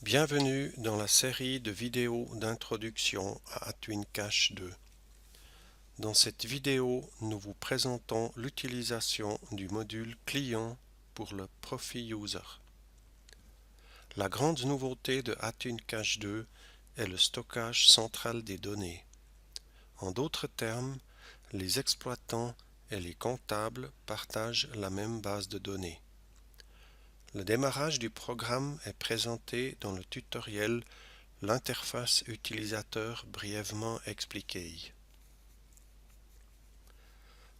Bienvenue dans la série de vidéos d'introduction à AtwinCache 2. Dans cette vidéo, nous vous présentons l'utilisation du module client pour le Profi User. La grande nouveauté de AtwinCache 2 est le stockage central des données. En d'autres termes, les exploitants et les comptables partagent la même base de données. Le démarrage du programme est présenté dans le tutoriel L'interface utilisateur brièvement expliquée.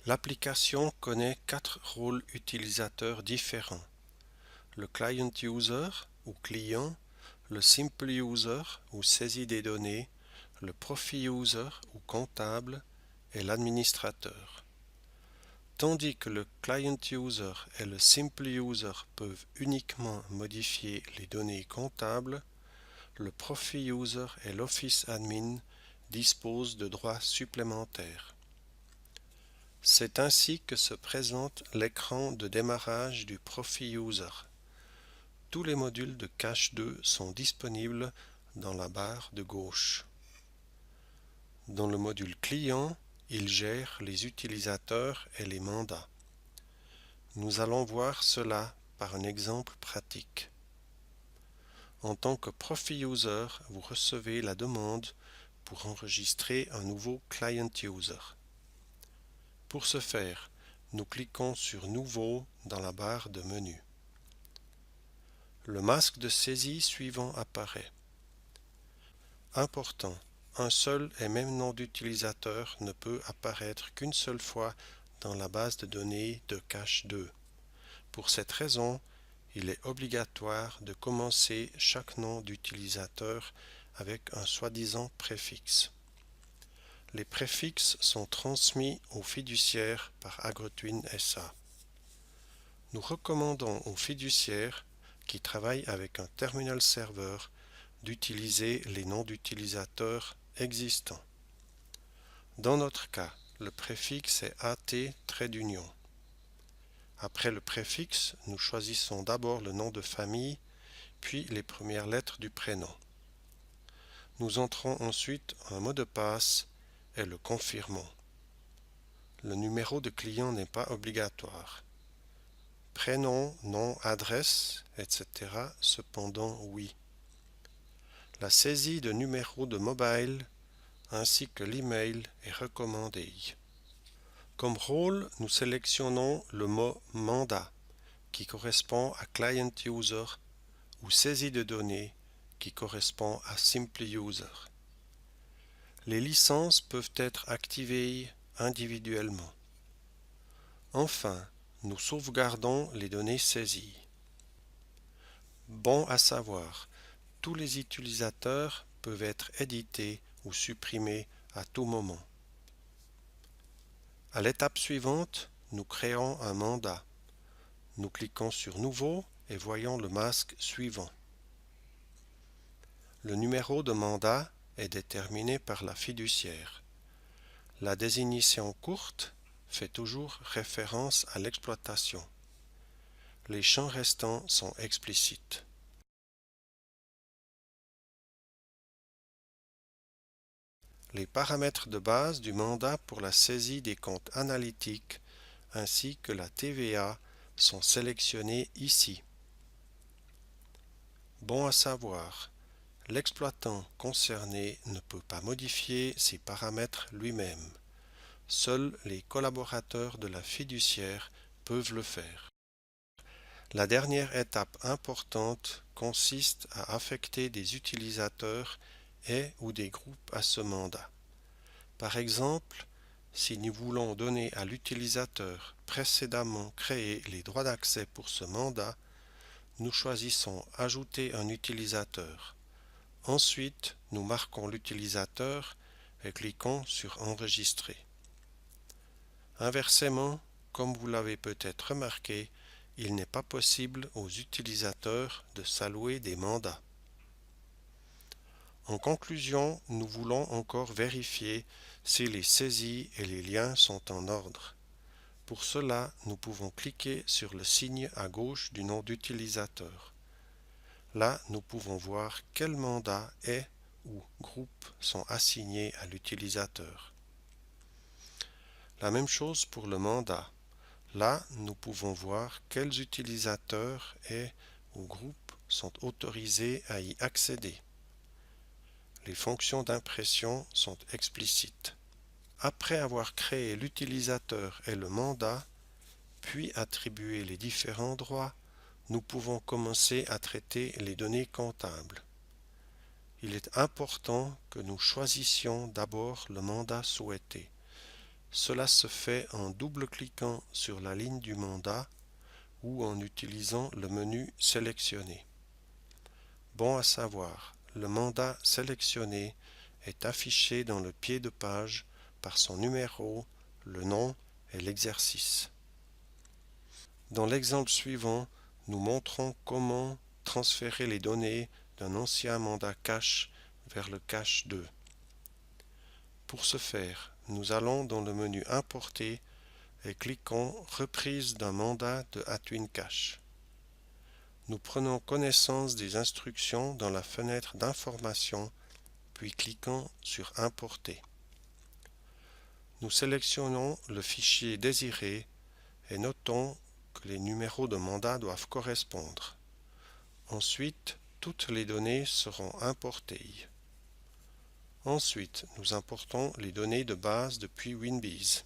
L'application connaît 4 rôles utilisateurs différents. Le Client User ou client, le Simple User ou saisie des données, le Profi User ou comptable et l'administrateur. Tandis que le Client User et le Simple User peuvent uniquement modifier les données comptables, le Profi User et l'Office Admin disposent de droits supplémentaires. C'est ainsi que se présente l'écran de démarrage du Profi User. Tous les modules de Cache 2 sont disponibles dans la barre de gauche. Dans le module client, il gère les utilisateurs et les mandats. Nous allons voir cela par un exemple pratique. En tant que Profi User, vous recevez la demande pour enregistrer un nouveau Client User. Pour ce faire, nous cliquons sur Nouveau dans la barre de menu. Le masque de saisie suivant apparaît. Important, un seul et même nom d'utilisateur ne peut apparaître qu'une seule fois dans la base de données de Cache 2. Pour cette raison, il est obligatoire de commencer chaque nom d'utilisateur avec un soi-disant préfixe. Les préfixes sont transmis aux fiduciaires par Agrotwin SA. Nous recommandons aux fiduciaires qui travaillent avec un terminal serveur d'utiliser les noms d'utilisateurs existants. Dans notre cas, le préfixe est AT-. Après le préfixe, nous choisissons d'abord le nom de famille, puis les premières lettres du prénom. Nous entrons ensuite un mot de passe et le confirmons. Le numéro de client n'est pas obligatoire. Prénom, nom, adresse, etc. cependant oui. La saisie de numéro de mobile ainsi que l'email est recommandée. Comme rôle, nous sélectionnons le mot mandat qui correspond à Client User ou saisie de données qui correspond à Simple User. Les licences peuvent être activées individuellement. Enfin, nous sauvegardons les données saisies. Bon à savoir, tous les utilisateurs peuvent être édités ou supprimés à tout moment. À l'étape suivante, nous créons un mandat. Nous cliquons sur Nouveau et voyons le masque suivant. Le numéro de mandat est déterminé par la fiduciaire. La désignation courte fait toujours référence à l'exploitation. Les champs restants sont explicites. Les paramètres de base du mandat pour la saisie des comptes analytiques ainsi que la TVA sont sélectionnés ici. Bon à savoir, l'exploitant concerné ne peut pas modifier ces paramètres lui-même. Seuls les collaborateurs de la fiduciaire peuvent le faire. La dernière étape importante consiste à affecter des utilisateurs et ou des groupes à ce mandat. Par exemple, si nous voulons donner à l'utilisateur précédemment créé les droits d'accès pour ce mandat, nous choisissons Ajouter un utilisateur. Ensuite, nous marquons l'utilisateur et cliquons sur Enregistrer. Inversement, comme vous l'avez peut-être remarqué, il n'est pas possible aux utilisateurs de s'allouer des mandats. En conclusion, nous voulons encore vérifier si les saisies et les liens sont en ordre. Pour cela, nous pouvons cliquer sur le signe à gauche du nom d'utilisateur. Là, nous pouvons voir quels mandats et ou groupes sont assignés à l'utilisateur. La même chose pour le mandat. Là, nous pouvons voir quels utilisateurs et ou groupes sont autorisés à y accéder. Les fonctions d'impression sont explicites. Après avoir créé l'utilisateur et le mandat, puis attribué les différents droits, nous pouvons commencer à traiter les données comptables. Il est important que nous choisissions d'abord le mandat souhaité. Cela se fait en double-cliquant sur la ligne du mandat ou en utilisant le menu Sélectionner. Bon à savoir, le mandat sélectionné est affiché dans le pied de page par son numéro, le nom et l'exercice. Dans l'exemple suivant, nous montrons comment transférer les données d'un ancien mandat cache vers le cache 2. Pour ce faire, nous allons dans le menu Importer et cliquons Reprise d'un mandat de Atwin Cache. Nous prenons connaissance des instructions dans la fenêtre d'information, puis cliquons sur Importer. Nous sélectionnons le fichier désiré et notons que les numéros de mandat doivent correspondre. Ensuite, toutes les données seront importées. Ensuite, nous importons les données de base depuis WinBees.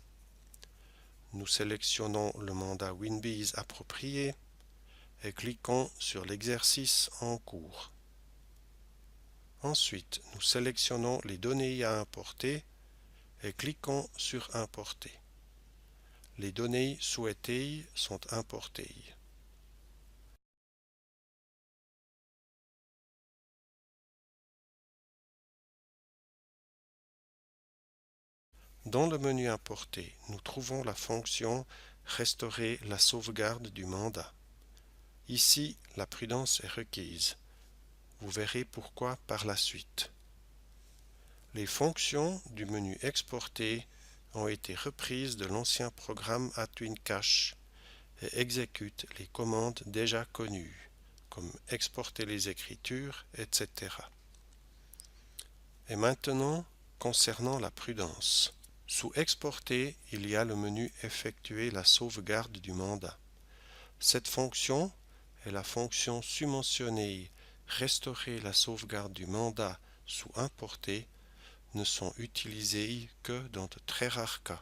Nous sélectionnons le mandat WinBees approprié et cliquons sur l'exercice en cours. Ensuite, nous sélectionnons les données à importer et cliquons sur Importer. Les données souhaitées sont importées. Dans le menu Importer, nous trouvons la fonction Restaurer la sauvegarde du mandat. Ici, la prudence est requise. Vous verrez pourquoi par la suite. Les fonctions du menu Exporter ont été reprises de l'ancien programme Atwin Cache et exécutent les commandes déjà connues, comme exporter les écritures, etc. Et maintenant, concernant la prudence. Sous Exporter, il y a le menu Effectuer la sauvegarde du mandat. Cette fonction et la fonction sous-mentionnée Restaurer la sauvegarde du mandat sous Importer ne sont utilisées que dans de très rares cas.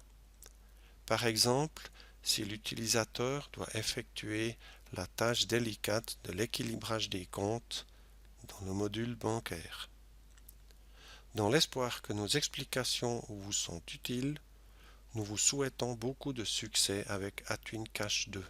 Par exemple, si l'utilisateur doit effectuer la tâche délicate de l'équilibrage des comptes dans le module bancaire. Dans l'espoir que nos explications vous sont utiles, nous vous souhaitons beaucoup de succès avec Atwin Cache 2.